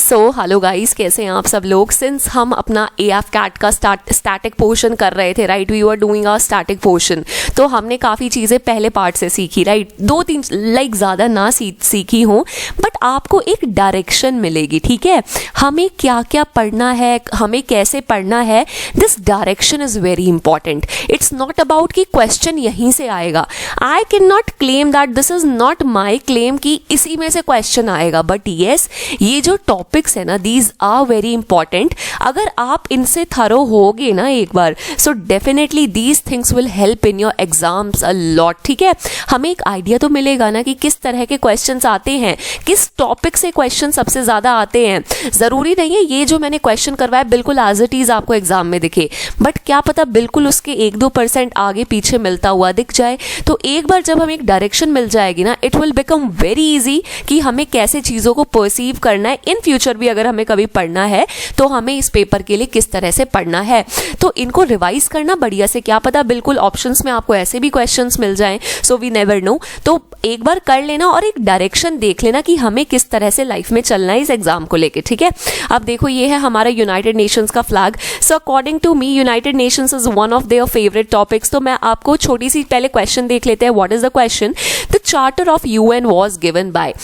So hello guys, कैसे हैं आप सब लोग। सिंस हम अपना AF कैट का स्टैटिक पोर्शन कर रहे थे, right, we were doing a static portion, तो हमने काफ़ी चीज़ें पहले पार्ट से सीखी, राइट, 2-3 लाइक ज़्यादा ना सीखी हों, बट आपको एक डायरेक्शन मिलेगी, ठीक है, हमें क्या क्या पढ़ना है, हमें कैसे पढ़ना है। This direction is very important. It's not about कि क्वेश्चन यहीं से आएगा। I can not claim that this is not my claim कि इसी में से क्वेश्चन आएगा, बट येस, ये जो टॉपिक्स है ना, दीज आर वेरी इंपॉर्टेंट। अगर आप इनसे थरो होगे ना एक बार, so definitely these things will help in your exams a lot, ठीक है। हमें एक आइडिया तो मिलेगा ना कि किस तरह के क्वेश्चंस आते हैं, किस टॉपिक से क्वेश्चन सबसे ज़्यादा आते हैं। ज़रूरी नहीं है ये जो मैंने क्वेश्चन करवाया बिल्कुल एज इट इज़ आपको एग्जाम में दिखे, बट क्या पता बिल्कुल उसके 1-2% आगे पीछे मिलता हुआ दिख जाए। तो एक बार जब हमें एक डायरेक्शन मिल जाएगी ना, it will become very easy कि हमें कैसे चीज़ों को परसीव करना है। इन फ्यूचर भी अगर हमें कभी पढ़ना है तो हमें इस पेपर के लिए किस तरह से पढ़ना है, तो इनको रिवाइज करना बढ़िया से, क्या पता बिल्कुल ऑप्शंस में आपको ऐसे भी क्वेश्चंस मिल जाएं, सो वी नेवर नो। तो एक बार कर लेना और एक डायरेक्शन देख लेना कि हमें किस तरह से लाइफ में चलना है इस एग्जाम को लेके, ठीक है। अब देखो, ये है हमारा यूनाइटेड नेशंस का flag. So according to me United Nations is one of their favourite topics. तो मैं आपको छोटी सी पहले क्वेश्चन देख लेते हैं। What is the question? The charter of UN was given by.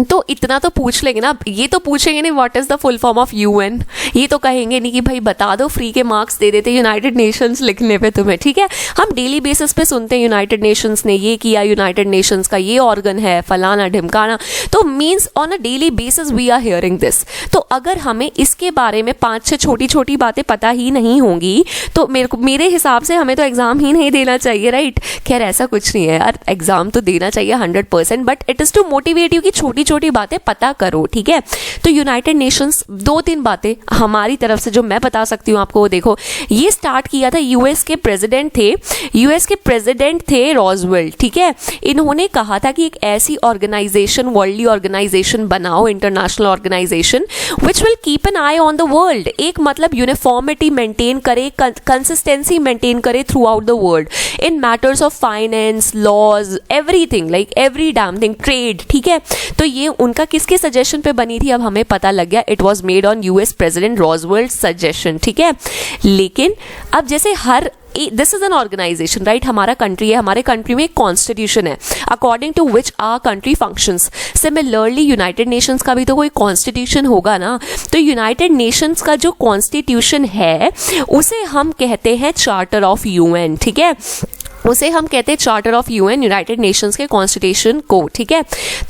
तो इतना तो पूछ लेंगे ना, ये तो पूछेंगे नहीं what is the full form of UN, ये तो कहेंगे नहीं कि भाई बता दो, फ्री के मार्क्स दे देते यूनाइटेड नेशंस लिखने पे तुम्हें, ठीक है। हम डेली बेसिस पे सुनते हैं यूनाइटेड नेशंस ने ये किया, यूनाइटेड नेशंस का ये ऑर्गन है, फलाना ढिमकाना, तो means on a daily basis we are hearing this. तो अगर हमें इसके बारे में 5-6 छोटी छोटी बातें पता ही नहीं होंगी तो मेरे हिसाब से हमें तो एग्जाम ही नहीं देना चाहिए, राइट। खैर ऐसा कुछ नहीं है यार, एग्जाम तो देना चाहिए 100%, but it is to motivate you कि छोटी छोटी बातें पता करो, ठीक है। तो यूनाइटेड नेशंस 2-3 बातें हमारी तरफ से जो मैं बता सकती हूँ आपको, देखो ये स्टार्ट किया था यूएस के प्रेसिडेंट थे रॉजवेल्ट, ठीक है। इन्होंने कहा था कि एक ऐसी ऑर्गेनाइजेशन, वर्ल्डली ऑर्गेनाइजेशन बनाओ, international organisation which will keep an eye on the world. एक मतलब यूनिफॉर्मिटी मेंटेन करे, कंसिस्टेंसी मेंटेन करे throughout the world in matters of finance, laws, everything, like every damn thing, trade, ठीक है। तो ये उनका किसके सजेशन पे बनी थी, अब हमें पता लग गया, it was made on US president Roosevelt suggestion, ठीक है। लेकिन अब जैसे this is an organization, right, हमारा कंट्री है, हमारे कंट्री में एक कॉन्स्टिट्यूशन है according to which our country functions. Similarly United Nations का भी तो कोई कॉन्स्टिट्यूशन होगा ना। तो यूनाइटेड नेशंस का जो कॉन्स्टिट्यूशन है उसे हम कहते हैं चार्टर ऑफ UN, ठीक है, उसे हम कहते हैं charter of UN, United Nations के कॉन्स्टिट्यूशन को, ठीक है।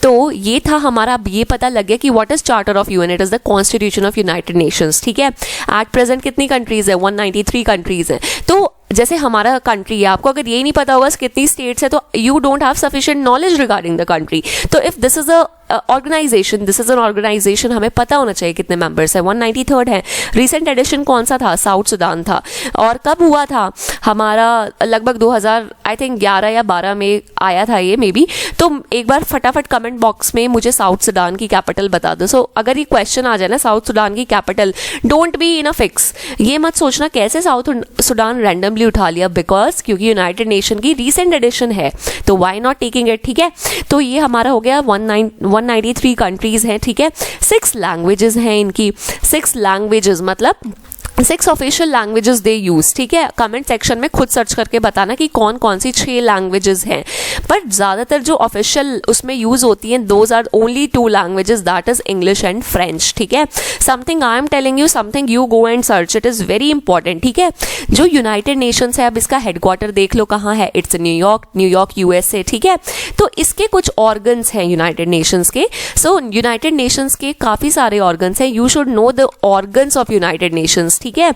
तो ये था हमारा, अब ये पता लग गया कि what is charter of UN, it is the constitution of United Nations, ठीक है। एट प्रेजेंट कितनी कंट्रीज है? 193 कंट्रीज है। तो जैसे हमारा कंट्री है, आपको अगर ये नहीं पता होगा कितनी स्टेट्स है, तो you don't have sufficient knowledge regarding the country. तो if this is organization, this is an organization, हमें पता होना चाहिए कितने मेंबर्स है। 193rd है। रिसेंट एडिशन कौन सा था? साउथ सुडान था। और कब हुआ था? हमारा लगभग 2011 या 12 में आया था ये, मे बी। तो एक बार फटाफट कमेंट बॉक्स में मुझे साउथ सुडान की कैपिटल बता दो। सो अगर ये क्वेश्चन आ जाए ना, साउथ सुडान की capital, don't be in a fix. ये मत सोचना कैसे साउथ सुडान रैंडमली उठा लिया, बिकॉज क्योंकि यूनाइटेड नेशन की रिसेंट एडिशन है, तो वाई नॉट टेकिंग इट, ठीक है। तो ये हमारा हो गया 193 कंट्रीज हैं, ठीक है। 6 लैंग्वेजेस हैं इनकी। 6 लैंग्वेजेस मतलब 6 ऑफिशियल लैंग्वेजेस दे यूज, ठीक है। कमेंट सेक्शन में खुद सर्च करके बताना कि कौन कौन सी 6 लैंग्वेजेस हैं, बट ज़्यादातर जो ऑफिशियल उसमें यूज होती हैं, those are only 2 languages, that is English and French, ठीक है। Something I am telling you, something you go and search, it is very important, ठीक है। जो यूनाइटेड नेशंस है, अब इसका हेडक्वार्टर देख लो कहाँ है, इट्स न्यूयॉर्क USA, ठीक है। तो इसके कुछ ऑर्गन्स हैं यूनाइटेड नेशंस के। सो यूनाइटेड नेशंस के काफ़ी सारे ऑर्गन्स हैं, you should know the organs of United Nations, ठीक है।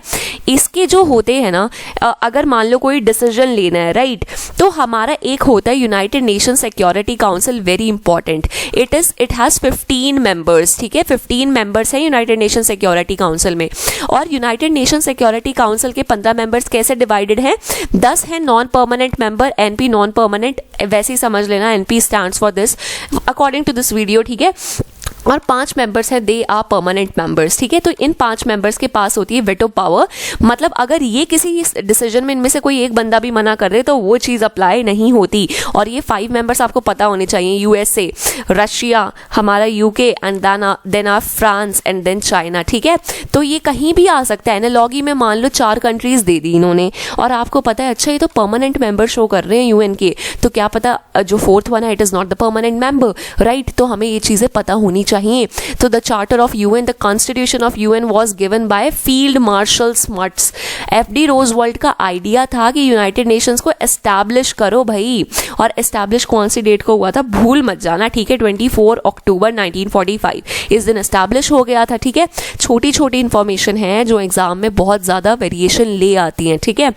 इसके जो होते हैं ना, अगर मान लो कोई डिसीजन लेना है, राइट, तो हमारा एक होता है United nation security council, very important. It has 15 members, ठीक है। 15 मेंबर्स हैं यूनाइटेड नेशन सिक्योरिटी काउंसिल में। और यूनाइटेड नेशन सिक्योरिटी काउंसिल के 15 मेंबर्स कैसे डिवाइडेड हैं? 10 हैं non permanent member, NP non permanent, वैसे ही समझ लेना, NP stands for this according to this video, ठीक है। और 5 मेंबर्स हैं, दे आर परमानेंट मेंबर्स, ठीक है। तो इन 5 मेंबर्स के पास होती है वेटो पावर, मतलब अगर ये किसी डिसीजन में इनमें से कोई एक बंदा भी मना कर दे तो वो चीज़ अप्लाई नहीं होती। और ये 5 मेंबर्स आपको पता होने चाहिए, यूएसए, रशिया, हमारा UK and then are France and then China, ठीक है। तो ये कहीं भी आ सकता है। एनालॉगी में मान लो 4 कंट्रीज दे दी इन्होंने और आपको पता है अच्छा ये तो परमानेंट मेंबर शो कर रहे हैं यूएन के, तो क्या पता जो 4th वन है it is not the permanent member, right. तो हमें ये चीज़ें पता होनी चाहिए। तो the charter of UN, the constitution of UN was given by field marshal smuts. FD Roosevelt का आइडिया था कि यूनाइटेड नेशंस को एस्टैब्लिश करो भाई, और एस्टैब्लिश कौन सी डेट को हुआ था भूल मत जाना, ठीक है, 24 अक्टूबर 1945 इस दिन एस्टैब्लिश हो गया था, ठीक है। छोटी छोटी इंफॉर्मेशन है जो एग्जाम में बहुत ज़्यादा वेरिएशन ले आती हैं, ठीक है।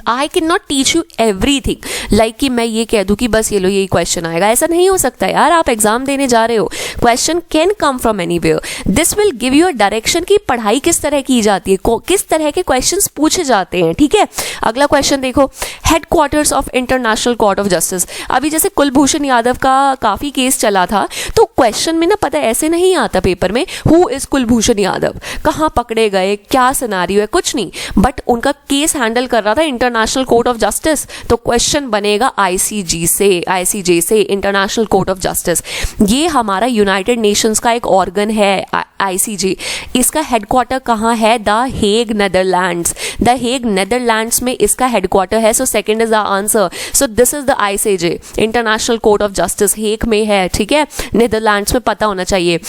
I can not teach you everything, like कि मैं ये कह दूँ कि बस ये लो यही क्वेश्चन आएगा, ऐसा नहीं हो सकता यार। आप एग्जाम देने जा रहे हो, question can come from anywhere. This will give you a direction कि पढ़ाई किस तरह की जाती है, किस तरह के क्वेश्चंस पूछे जाते हैं, ठीक है। अगला क्वेश्चन देखो, headquarters of international court of justice. अभी जैसे कुलभूषण यादव का काफ़ी केस चला था, तो क्वेश्चन में ना पता ऐसे नहीं आता पेपर में हु इज कुलभूषण यादव, कहाँ पकड़े गए, क्या सिनारियो है, कुछ नहीं, बट उनका केस हैंडल कर रहा था इंटरनेशनल कोर्ट ऑफ जस्टिस, तो क्वेश्चन बनेगा आईसीजे से, इंटरनेशनल कोर्ट ऑफ जस्टिस। ये हमारा यूनाइटेड नेशंस का एक ऑर्गन है आईसीजे। इसका हेडक्वार्टर कहाँ है? The Hague Netherlands. The Hague Netherlands में इसका हेडक्वार्टर है। So second is the answer. So this is the ICJ, international court of justice, Hague में है, ठीक है, नेदरलैंड्स में, पता होना चाहिए।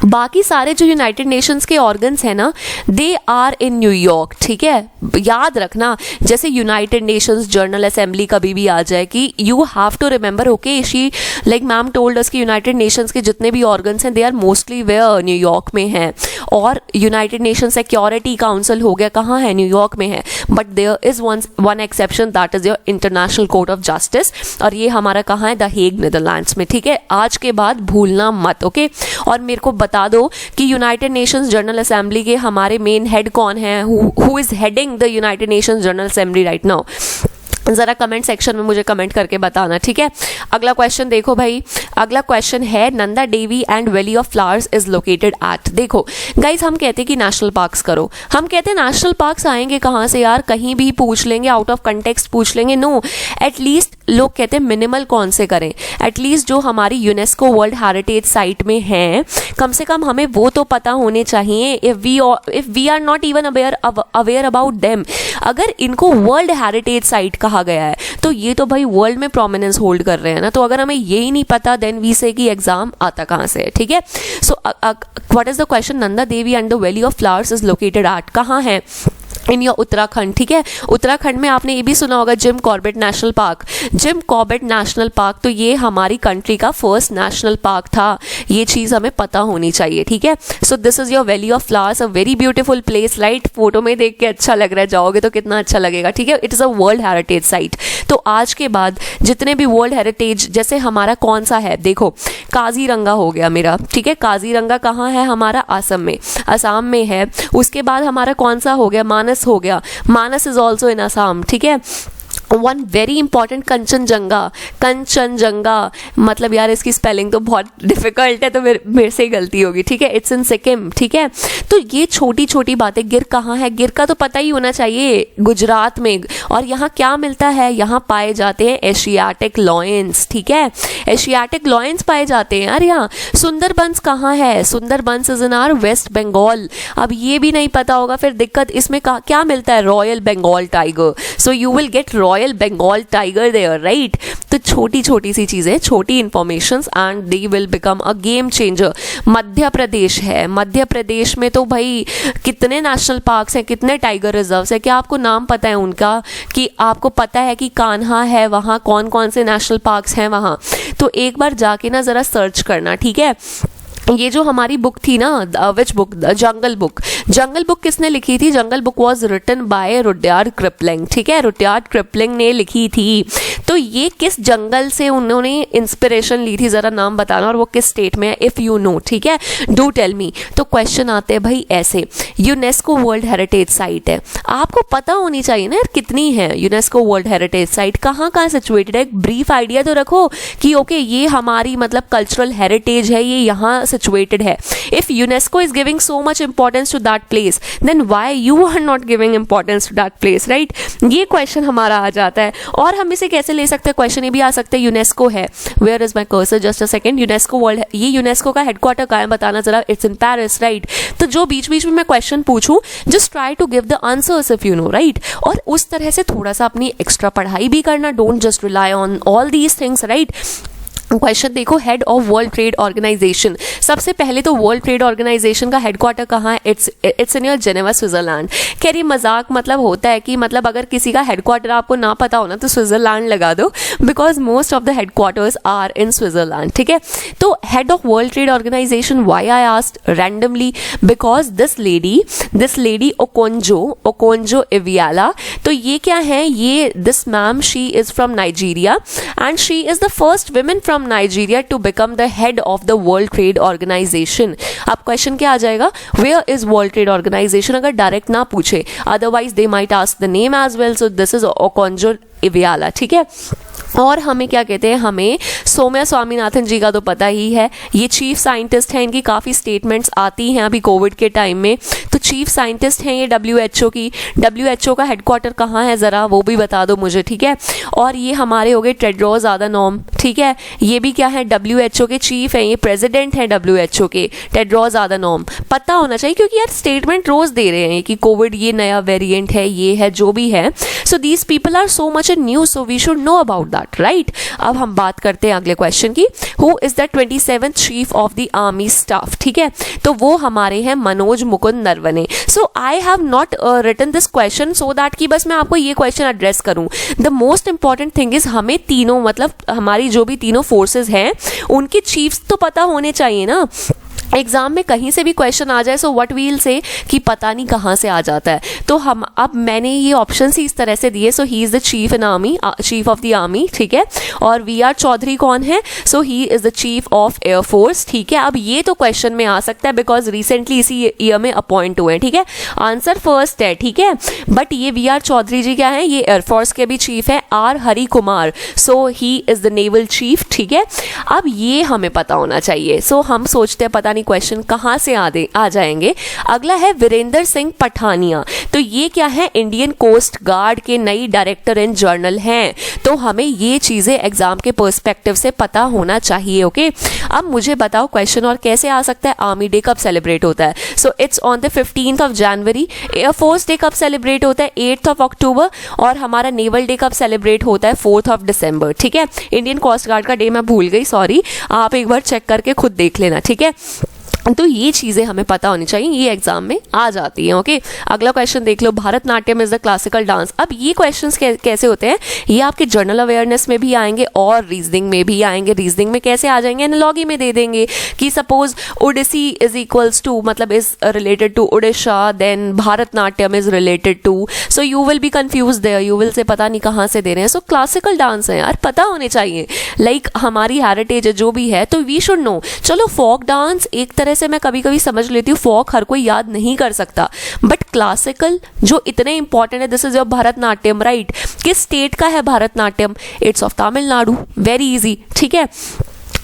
बाकी सारे जो यूनाइटेड नेशंस के ऑर्गन्स हैं ना, दे आर इन न्यूयॉर्क, ठीक है। याद रखना, जैसे यूनाइटेड नेशंस जनरल असेंबली कभी भी आ जाए कि you have to remember, okay, she like ma'am told us कि यूनाइटेड नेशंस के जितने भी ऑर्गन्स हैं they are mostly where New York में हैं। और यूनाइटेड नेशन सिक्योरिटी काउंसिल हो गया, कहाँ है? न्यूयॉर्क में है। But there is one exception, that is your international court of justice, और ये हमारा कहाँ है? द हेग नेदरलैंड्स में, ठीक है। आज के बाद भूलना मत, ओके। और मेरे को बता दो कि यूनाइटेड नेशंस जनरल असेंबली के हमारे मेन हेड कौन है, who is heading the United Nations general assembly right now. ज़रा कमेंट सेक्शन में मुझे कमेंट करके बताना, ठीक है। अगला क्वेश्चन देखो भाई, अगला क्वेश्चन है Nanda Devi and valley of flowers is located at. देखो गाइस, हम कहते हैं कि नेशनल पार्क्स करो, हम कहते हैं नेशनल पार्क्स आएंगे कहाँ से यार? कहीं भी पूछ लेंगे, आउट ऑफ कंटेक्स्ट पूछ लेंगे, नो। एटलीस्ट लोग कहते हैं मिनिमल कौन से करें, एटलीस्ट जो हमारी यूनेस्को वर्ल्ड हेरिटेज साइट में हैं, कम से कम हमें वो तो पता होने चाहिए। If we are not even aware about them, अगर इनको वर्ल्ड हेरिटेज साइट कहा गया है तो ये तो भाई वर्ल्ड में प्रोमिनेंस होल्ड कर रहे हैं ना। तो अगर हमें यही नहीं पता, देन वी से कि एग्जाम आता कहाँ से है, ठीक है। So what is the question? Nanda Devi and the valley of flowers is located eight, कहाँ है? इन योर उत्तराखंड, ठीक है। उत्तराखंड में आपने ये भी सुना होगा Jim Corbett national park. Jim Corbett national park तो ये हमारी कंट्री का फर्स्ट नेशनल पार्क था, ये चीज़ हमें पता होनी चाहिए, ठीक है। So this is your valley of flowers, a very beautiful place, right. Photo में देख के अच्छा लग रहा है, जाओगे तो कितना अच्छा लगेगा, ठीक है। It is a world heritage site. तो आज के बाद जितने भी वर्ल्ड हेरिटेज, जैसे हमारा कौन सा है, देखो काजीरंगा हो गया मेरा, ठीक है। काजीरंगा कहाँ है? हमारा असम में, असम में है। उसके बाद हमारा कौन सा हो गया? मानस हो गया, मानस इज ऑल्सो इन असम, ठीक है। One very important Kanchenjunga, Kanchenjunga मतलब यार इसकी स्पेलिंग तो बहुत डिफिकल्ट है, तो मेरे से ही गलती होगी, ठीक है। इट्स इन सिक्किम, ठीक है। तो ये छोटी छोटी बातें। गिर कहाँ है? गिर का तो पता ही होना चाहिए, गुजरात में। और यहाँ क्या मिलता है? यहाँ पाए जाते हैं एशियाटिक लॉयंस, ठीक है। एशियाटिक लॉयंस पाए जाते हैं यार यहाँ। सुंदरबंस कहाँ है? Sundarbans is in our West Bengal. अब ये भी नहीं पता होगा फिर दिक्कत। इसमें क्या मिलता है? Royal Bengal tiger. So you will get royal Bengal tiger there, right. तो छोटी छोटी सी चीजें, छोटी informations and they will become a game changer. Madhya Pradesh है, मध्य प्रदेश में तो भाई कितने नेशनल पार्क्स हैं, कितने टाइगर रिजर्व्स हैं, क्या आपको नाम पता है उनका? कि आपको पता है कि कान्हा है वहाँ, कौन कौन से नेशनल पार्क्स हैं वहाँ? तो एक बार जाके ना जरा सर्च करना, ठीक है। ये जो हमारी बुक थी ना, which book? Jungle book. Jungle book किसने लिखी थी? Jungle book was written by Rudyard Kipling, ठीक है। रुडयार्ड किपलिंग ने लिखी थी। तो ये किस जंगल से उन्होंने इंस्पिरेशन ली थी, जरा नाम बताना, और वो किस स्टेट में है, इफ यू नो, ठीक है, डू टेल मी। तो क्वेश्चन आते हैं भाई ऐसे, यूनेस्को वर्ल्ड हेरिटेज साइट है, आपको पता होनी चाहिए ना यार कितनी है यूनेस्को वर्ल्ड हेरिटेज साइट, कहाँ कहाँ सिचुएटेड है, एक ब्रीफ आइडिया तो रखो कि ओके ये हमारी मतलब कल्चरल हेरिटेज है, ये यहाँ सिचुएटेड है। If UNESCO is giving so much importance to that place, then why you are not giving importance to that place, right. ये क्वेश्चन हमारा आ जाता है। और हम इसे कैसे ले सकते हैं, क्वेश्चन ये भी आ सकते हैं, यूनेस्को है, where is my cursor, just a second, UNESCO world, ये यूनेस्को का हेडक्वार्टर कहाँ है बताना जरा, इट्स इन पेरिस, राइट। तो जो बीच बीच में मैं क्वेश्चन पूछूं, just try to give the answers if you know, right. और उस तरह से थोड़ा सा अपनी एक्स्ट्रा पढ़ाई भी करना, don't just rely on all these things, right. Question देखो, head of world trade Organization, सबसे पहले तो वर्ल्ड ट्रेड ऑर्गेनाइजेशन का हेडक्वार्टर कहाँ है, it's in your Geneva Switzerland. कह रही मजाक मतलब होता है कि मतलब अगर किसी का हेडक्वार्टर आपको ना पता हो ना तो स्विट्जरलैंड लगा दो, because most of the headquarters are in Switzerland, ठीक है। तो head of world trade organization, why I asked randomly, because this lady Okonjo Iweala, तो ये क्या है, ये this ma'am she is from Nigeria and she is the first women from Nigeria to become the head of the World Trade Organization। अब question क्या आ जाएगा, where is World Trade Organization, अगर direct ना पूछे, otherwise they might ask the name as well, so this is Okonjo Iweala, ठीक है। और हमें क्या कहते हैं, हमें सौम्या स्वामीनाथन जी का तो पता ही है, ये चीफ साइंटिस्ट हैं, इनकी काफ़ी स्टेटमेंट्स आती हैं अभी कोविड के टाइम में, तो चीफ साइंटिस्ट हैं ये WHO की। WHO का हेडक्वार्टर कहाँ है ज़रा वो भी बता दो मुझे, ठीक है। और ये हमारे हो गए टेड्रोस अधानोम, ठीक है, ये भी क्या है WHO के चीफ हैं, ये प्रेसिडेंट हैं WHO के, टेड्रोस अधानोम, पता होना चाहिए क्योंकि यार स्टेटमेंट रोज दे रहे हैं कि कोविड ये नया वेरिएंट है, ये है जो भी है। So these people are so much in news, so we should know about that, right. अब हम बात करते हैं अगले क्वेश्चन की, who is the 27th chief of the army staff, ठीक है, तो वो हमारे हैं Manoj Mukund Naravane. So I have not written this question so that कि बस मैं आपको ये क्वेश्चन एड्रेस करूं। The most important thing is हमें तीनों मतलब हमारी जो भी तीनों फोर्सेज हैं उनके चीफ्स तो पता होने चाहिए ना। एग्जाम में कहीं से भी क्वेश्चन आ जाए, सो व्हाट वील से कि पता नहीं कहाँ से आ जाता है। तो हम अब मैंने ये ऑप्शन ही इस तरह से दिए, so he is the chief in army, chief of the army, ठीक है। और VR चौधरी कौन है, so he is the chief of air force, ठीक है। अब ये तो क्वेश्चन में आ सकता है बिकॉज रिसेंटली इसी ईयर में अपॉइंट हुए हैं, ठीक है, आंसर फर्स्ट है, ठीक है। बट ये VR चौधरी जी क्या है, ये एयरफोर्स के भी चीफ है, R Hari Kumar, so he is the naval chief, ठीक है। अब ये हमें पता होना चाहिए, सो हम सोचते हैं पता नहीं क्वेश्चन कहां से आ जाएंगे। अगला है वीरेंद्र सिंह पठानिया, तो ये क्या है, इंडियन कोस्ट गार्ड के नई डायरेक्टर इन जनरल हैं, तो हमें ये चीजें एग्जाम के पर्सपेक्टिव से पता होना चाहिए, ओके। अब मुझे बताओ क्वेश्चन और कैसे आ सकता है, आर्मी डे कब सेलिब्रेट होता है, so it's on the 15th of January. Air force day कब सेलिब्रेट होता है, 8th ऑफ अक्टूबर। और हमारा नेवल डे कब सेलिब्रेट होता है, 4th ऑफ दिसंबर, ठीक है। इंडियन कोस्ट गार्ड का डे मैं भूल गई, सॉरी, आप एक बार चेक करके खुद देख लेना, ठीक है। तो ये चीज़ें हमें पता होनी चाहिए, ये एग्जाम में आ जाती हैं, ओके। अगला क्वेश्चन देख लो, Bharatanatyam is the classical dance. अब ये क्वेश्चंस कैसे होते हैं, ये आपके जनरल अवेयरनेस में भी आएंगे और रीजनिंग में भी आएंगे। रीजनिंग में कैसे आ जाएंगे, एनालॉगी में दे देंगे कि suppose Odissi is equals to, मतलब is related to Orissa, then Bharatanatyam is related to, so you will be confuse there, you will say पता नहीं कहाँ से दे रहे हैं। सो क्लासिकल डांस है यार, पता होने चाहिए, लाइक हमारी हेरिटेज है जो भी है, तो वी शुड नो। चलो फोक डांस एक तरह से मैं कभी कभी समझ लेती हूँ, फोक हर कोई याद नहीं कर सकता, बट क्लासिकल जो इतने इंपॉर्टेंट है, this is your Bharatanatyam, right. किस स्टेट का है Bharatanatyam, it's of Tamil Nadu, very easy, ठीक है।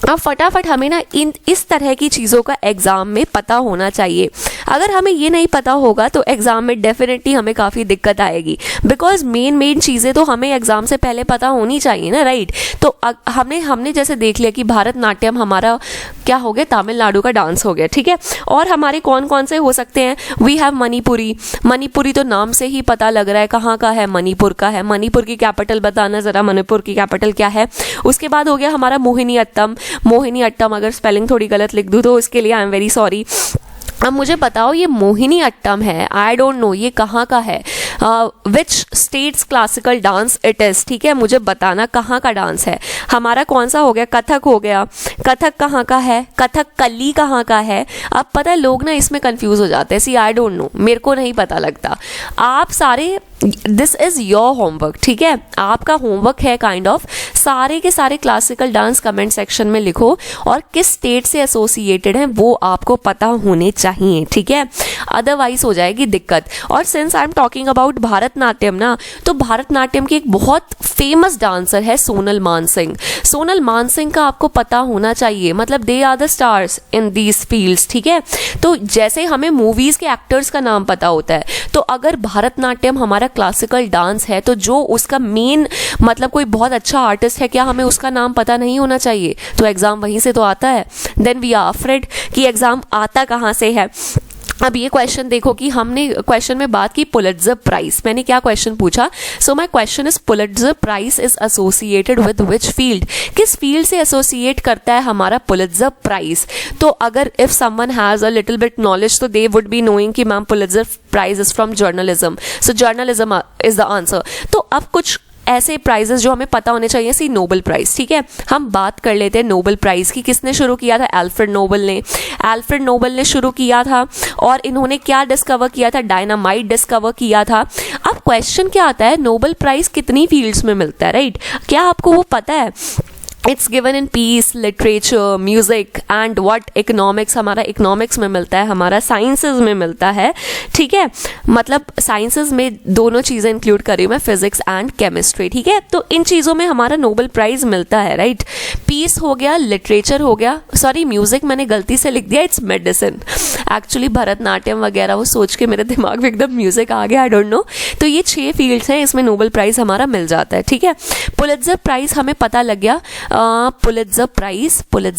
अब फटाफट हमें ना इस तरह की चीज़ों का एग्ज़ाम में पता होना चाहिए। अगर हमें ये नहीं पता होगा तो एग्ज़ाम में डेफिनेटली हमें काफ़ी दिक्कत आएगी, बिकॉज मेन चीज़ें तो हमें एग्ज़ाम से पहले पता होनी चाहिए ना, राइट। तो हमने जैसे देख लिया कि भारतनाट्यम हमारा क्या हो गया, तमिलनाडु का डांस हो गया, ठीक है। और हमारे कौन कौन से हो सकते हैं, वी हैव मणिपुरी। मणिपुरी तो नाम से ही पता लग रहा है कहाँ का है, मणिपुर का है। मणिपुर की कैपिटल बताना ज़रा, मणिपुर की कैपिटल क्या है। उसके बाद हो गया हमारा मोहिनी अट्टम। मोहिनी अट्टम अगर स्पेलिंग थोड़ी गलत लिख दूँ तो उसके लिए आई एम वेरी सॉरी। अब मुझे बताओ ये मोहिनी अट्टम है, आई डोंट नो ये कहाँ का है, which states classical dance it is, ठीक है, मुझे बताना कहाँ का डांस है। हमारा कौन सा हो गया, कथक हो गया। कथक कहाँ का है, कथक कली कहाँ का है। अब पता है लोग ना इसमें कंफ्यूज हो जाते हैं, सी आई डोंट नो, मेरे को नहीं पता लगता। आप सारे दिस इज योर होमवर्क, ठीक है, आपका होमवर्क है काइंड ऑफ सारे के सारे क्लासिकल डांस कमेंट सेक्शन में लिखो और किस स्टेट से एसोसिएटेड है वो आपको पता होने चाहिए, ठीक है, अदरवाइज हो जाएगी दिक्कत। और since I am talking about Bharatanatyam ना, तो भारतनाट्यम की एक बहुत फेमस डांसर है सोनल मानसिंह। सोनल मानसिंह का आपको पता होना चाहिए, मतलब they are the stars in these fields, ठीक है। तो जैसे हमें मूवीज के एक्टर्स का नाम पता होता है, तो अगर भारतनाट्यम हमारा क्लासिकल डांस है तो जो उसका मेन मतलब कोई बहुत अच्छा आर्टिस्ट है, क्या हमें उसका नाम पता नहीं होना चाहिए? तो एग्जाम वहीं से तो आता है। देन वी आर अफ्रेड कि एग्जाम आता कहाँ से है। अब ये क्वेश्चन देखो कि हमने क्वेश्चन में बात की पुलिट्जर प्राइज, मैंने क्या क्वेश्चन पूछा? So my question is Pulitzer prize is associated with which field, किस फील्ड से एसोसिएट करता है हमारा पुलिट्जर प्राइज? तो अगर if someone has a little bit knowledge then they would be knowing कि ma'am Pulitzer prize is from journalism, so journalism is the answer. तो अब कुछ ऐसे प्राइजेस जो हमें पता होने चाहिए, सी नोबेल प्राइज, ठीक है, हम बात कर लेते हैं नोबेल प्राइज की। किसने शुरू किया था? अल्फ्रेड नोबेल ने। अल्फ्रेड नोबेल ने शुरू किया था और इन्होंने क्या डिस्कवर किया था? डायनामाइट डिस्कवर किया था। अब क्वेश्चन क्या आता है, नोबेल प्राइज कितनी फील्ड्स में मिलता है, राइट? क्या आपको वो पता है? It's given in peace, literature, music and what economics, हमारा इकोनॉमिक्स में मिलता है, हमारा साइंसेज में मिलता है, ठीक है, मतलब साइंसेज में दोनों चीज़ें इंक्लूड करी मैं, फिजिक्स एंड केमिस्ट्री, ठीक है। तो इन चीज़ों में हमारा नोबेल प्राइज मिलता है, राइट? पीस हो गया, लिटरेचर हो गया, सॉरी म्यूजिक मैंने गलती से लिख दिया, इट्स मेडिसिन। एक्चुअली भरतनाट्यम वगैरह वो सोच के मेरे दिमाग में एकदम म्यूजिक आ गया, आई डोंट नो। तो ये 6 फील्ड्स हैं, इसमें नोबेल प्राइज हमारा मिल जाता है, ठीक है। पुलिट्जर प्राइज हमें पता लग गया, Pulitzer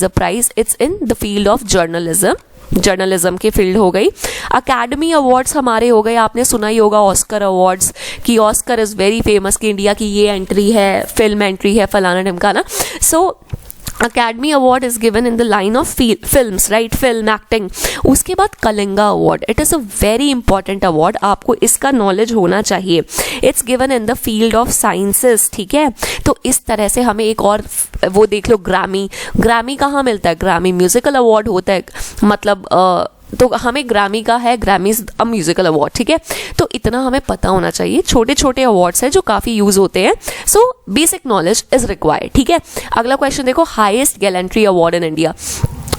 prize it's in the field of journalism की फील्ड हो गई। अकेडमी अवार्ड्स हमारे हो गए, आपने सुना ही होगा ऑस्कर अवार्ड्स कि ऑस्कर इज वेरी फेमस कि इंडिया की ये एंट्री है, फिल्म एंट्री है फलाना ढमकाना। So academy award is given in the line of films, right, film acting. उसके बाद Kalinga award, it is a very important award, आपको इसका नॉलेज होना चाहिए। It's given in the field of sciences, ठीक है। तो इस तरह से हमें एक और वो देख लो, ग्रामी कहाँ मिलता है? ग्रामी म्यूजिकल अवार्ड होता है, मतलब तो हमें ग्रामी का है, ग्रामीज अ म्यूजिकल अवार्ड, ठीक है। तो इतना हमें पता होना चाहिए, छोटे छोटे अवार्ड्स हैं जो काफ़ी यूज होते हैं। So basic knowledge is required, ठीक है। अगला क्वेश्चन देखो, highest gallantry award in India.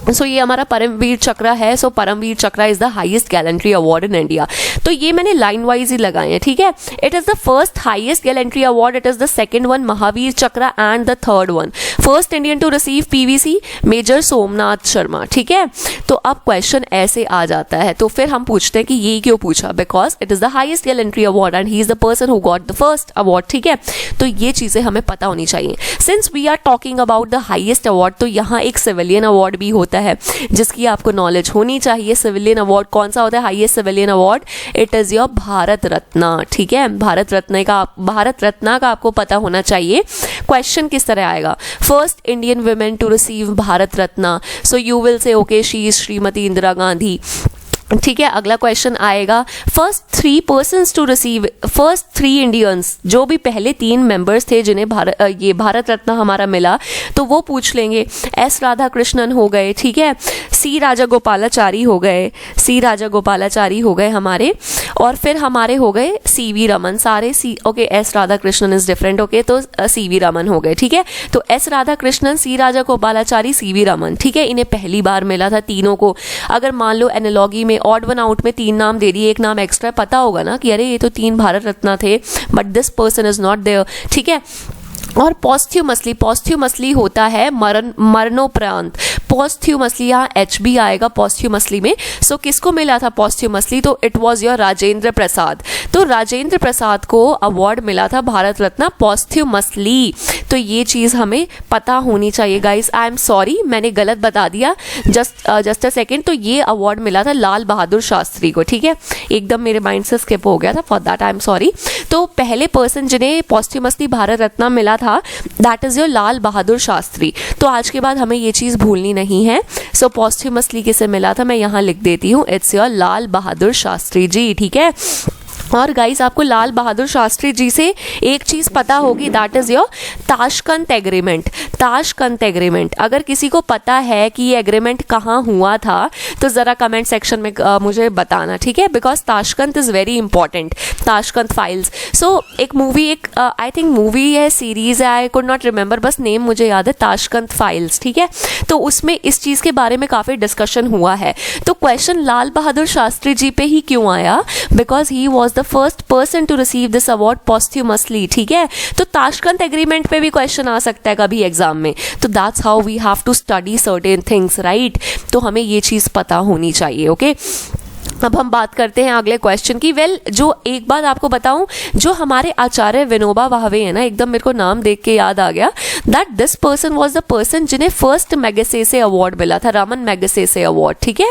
So ये हमारा परमवीर चक्र है। So Paramvir Chakra is the highest gallantry award in India. तो ये मैंने लाइन वाइज ही लगाए हैं, ठीक है। It is the first highest gallantry award, it is the second one Mahavir Chakra and the third one first Indian to receive PVC major Somnath Sharma, ठीक है। तो अब क्वेश्चन ऐसे आ जाता है, तो फिर हम पूछते हैं कि ये क्यों पूछा? Because it is the highest gallantry award and he is the person who got the first award, ठीक है। तो ये चीजें हमें पता होनी चाहिए। Since we are talking about the highest award, तो यहाँ एक सिविलियन अवार्ड भी होता है जिसकी आपको नॉलेज होनी चाहिए। सिविलियन अवार्ड कौन सा होता है? Highest civilian award, it is your Bharat Ratna, ठीक है। भारत रत्न का आपको पता होना चाहिए। क्वेश्चन किस तरह आएगा? First Indian women to receive Bharat Ratna, so you will say okay she is Shrimati Indira Gandhi, ठीक है। अगला क्वेश्चन आएगा, first 3 persons to receive, first 3 Indians, जो भी पहले 3 मेंबर्स थे जिन्हें ये भारत रत्न हमारा मिला, तो वो पूछ लेंगे। एस राधा कृष्णन हो गए, ठीक है। सी राजागोपालाचारी हो गए हमारे, और फिर हमारे हो गए सीवी रमन, सारे C, okay, S Radha Krishnan is different, okay, तो सीवी रमन हो गए, ठीक है। तो S Radha Krishnan, C Rajagopalachari, C V Raman, ठीक है। इन्हें पहली बार मिला था तीनों को। अगर मान लो एनालॉगी में ऑड वन आउट में 3 नाम दे दिए, एक नाम एक्स्ट्रा, पता होगा ना कि अरे ये तो 3 भारत रत्न थे, but this person is not there, ठीक है। और पॉस्थ्यूमसली होता है मरणोपरांत। पॉस्थ्यूमसली, यहाँ एच भी आएगा पॉस्थ्यूमसली में। सो किसको मिला था पॉस्थ्यूमसली? तो it was your Rajendra Prasad. तो राजेंद्र प्रसाद को अवार्ड मिला था भारत रत्न पॉस्थ्यूमसली। तो ये चीज़ हमें पता होनी चाहिए गाइस। आई एम सॉरी, मैंने गलत बता दिया, जस्ट अ सेकेंड। तो ये अवार्ड मिला था लाल बहादुर शास्त्री को, ठीक है। एकदम मेरे माइंड से स्किप हो गया था, for that I am sorry. तो पहले पर्सन जिन्हें पॉस्थ्यूमसली भारत रत्न मिला था, that is your Lal Bahadur Shastri. तो आज के बाद हमें ये चीज़ भूलनी नहीं है। सो पॉस्थ्यूमसली किसे मिला था मैं यहाँ लिख देती हूँ, इट्स योर लाल बहादुर शास्त्री जी, ठीक है। और गाइस आपको लाल बहादुर शास्त्री जी से एक चीज़ पता होगी, that is your Tashkent agreement. Tashkent agreement, अगर किसी को पता है कि ये एग्रीमेंट कहाँ हुआ था तो ज़रा कमेंट सेक्शन में मुझे बताना, ठीक है, because Tashkent is very important. Tashkent files, सो एक मूवी, एक आई थिंक मूवी है, सीरीज़ है, आई कुड नॉट रिमेंबर, बस नेम मुझे याद है, ताशकंद फाइल्स, ठीक है। तो उसमें इस चीज़ के बारे में काफ़ी डिस्कशन हुआ है। तो क्वेश्चन लाल बहादुर शास्त्री जी पे ही क्यों आया? Because he was the first person to receive this award posthumously, ठीक है। तो ताशकंद एग्रीमेंट पे भी क्वेश्चन आ सकता है कभी एग्जाम में। तो that's how we have to study certain things, right. तो हमें ये चीज़ पता होनी चाहिए, ओके। अब हम बात करते हैं अगले क्वेश्चन की। वेल, जो एक बात आपको बताऊं, जो हमारे आचार्य विनोबा भावे है ना, एकदम मेरे को नाम देख के याद आ गया, that this person was the person जिन्हें फर्स्ट मैगसेसे अवार्ड मिला था, रामन मैगसेसे अवार्ड, ठीक है।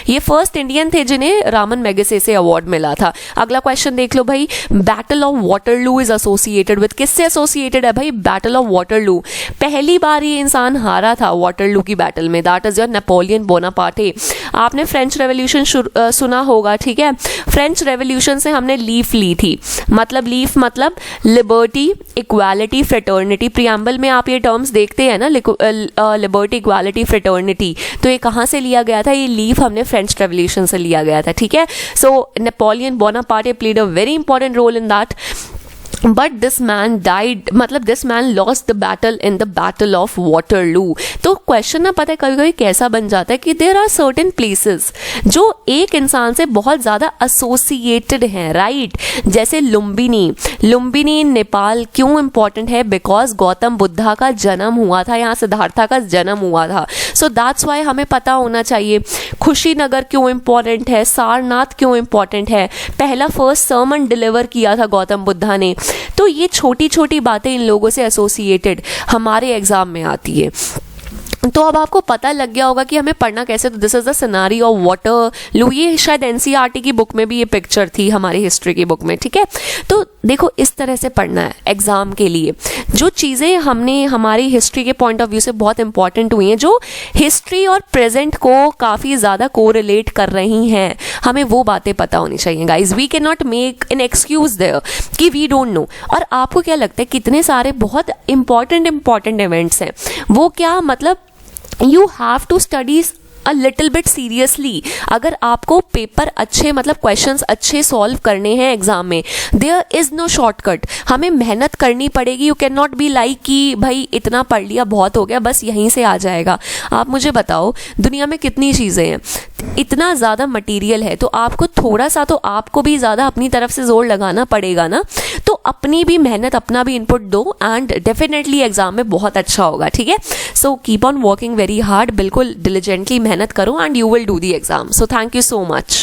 ये फर्स्ट इंडियन थे जिन्हें रामन मैगसेसे अवार्ड मिला था। अगला क्वेश्चन देख लो भाई, battle of Waterloo is associated with, किससे एसोसिएटेड है भाई? Battle of Waterloo. पहली बार ये इंसान हारा था वाटरलू की बैटल में, that is your Napoleon Bonaparte. आपने फ्रेंच रेवोल्यूशन सुना होगा, ठीक है। फ्रेंच रेवोल्यूशन से हमने लीफ ली थी, मतलब लीफ मतलब लिबर्टी, इक्वालिटी, फ्रेटर्निटी। प्रियम्बल में आप ये टर्म्स देखते हैं ना, लिबर्टी, इक्वालिटी, फ्रेटर्निटी। तो ये कहाँ से लिया गया था? ये लीफ हमने फ्रेंच रेवोल्यूशन से लिया गया था, ठीक है। So Napoleon Bonaparte played a very important role in that, but this man died, मतलब this man lost the battle in the battle of Waterloo. तो क्वेश्चन ना पता है कभी कभी कैसा बन जाता है कि देयर आर सर्टेन प्लेसेस जो एक इंसान से बहुत ज़्यादा एसोसिएटेड हैं, राइट। जैसे लुम्बिनी, लुम्बिनी इन नेपाल क्यों इंपॉर्टेंट है? बिकॉज गौतम बुद्धा का जन्म हुआ था यहाँ, सिद्धार्था का जन्म हुआ था। सो दैट्स वाई हमें पता होना चाहिए। खुशीनगर क्यों इंपॉर्टेंट है? सारनाथ क्यों इंपॉर्टेंट है? पहला फर्स्ट सर्मन डिलीवर किया था गौतम बुद्धा ने। तो ये छोटी छोटी बातें इन लोगों से एसोसिएटेड हमारे एग्जाम में आती है। तो अब आपको पता लग गया होगा कि हमें पढ़ना कैसे। तो this is the scenario of Waterloo. ये शायद एनसीईआरटी की बुक में भी ये पिक्चर थी, हमारी हिस्ट्री की बुक में, ठीक है। तो देखो इस तरह से पढ़ना है एग्जाम के लिए। जो चीज़ें हमने हमारी हिस्ट्री के पॉइंट ऑफ व्यू से बहुत इंपॉर्टेंट हुई हैं, जो हिस्ट्री और प्रेजेंट को काफ़ी ज़्यादा कोरिलेट कर रही हैं, हमें वो बातें पता होनी चाहिए guys. We can not make an excuse there कि वी डोंट नो। और आपको क्या लगता है कितने सारे बहुत इंपॉर्टेंट इवेंट्स हैं, वो क्या मतलब you have to study a little bit seriously। अगर आपको पेपर अच्छे मतलब क्वेश्चंस अच्छे सॉल्व करने हैं एग्जाम में, देयर इज नो शॉर्टकट, हमें मेहनत करनी पड़ेगी। You can not be like कि भाई इतना पढ़ लिया बहुत हो गया बस यहीं से आ जाएगा। आप मुझे बताओ दुनिया में कितनी चीज़ें हैं, इतना ज़्यादा मटेरियल है, तो आपको थोड़ा सा तो आपको भी ज़्यादा अपनी तरफ से जोर लगाना पड़ेगा ना। तो अपनी भी मेहनत, अपना भी इनपुट दो एंड डेफिनेटली एग्जाम में बहुत अच्छा होगा, ठीक है। So keep on working very hard, बिल्कुल डिलीजेंटली मेहनत करो and you will do the exam. So thank you so much.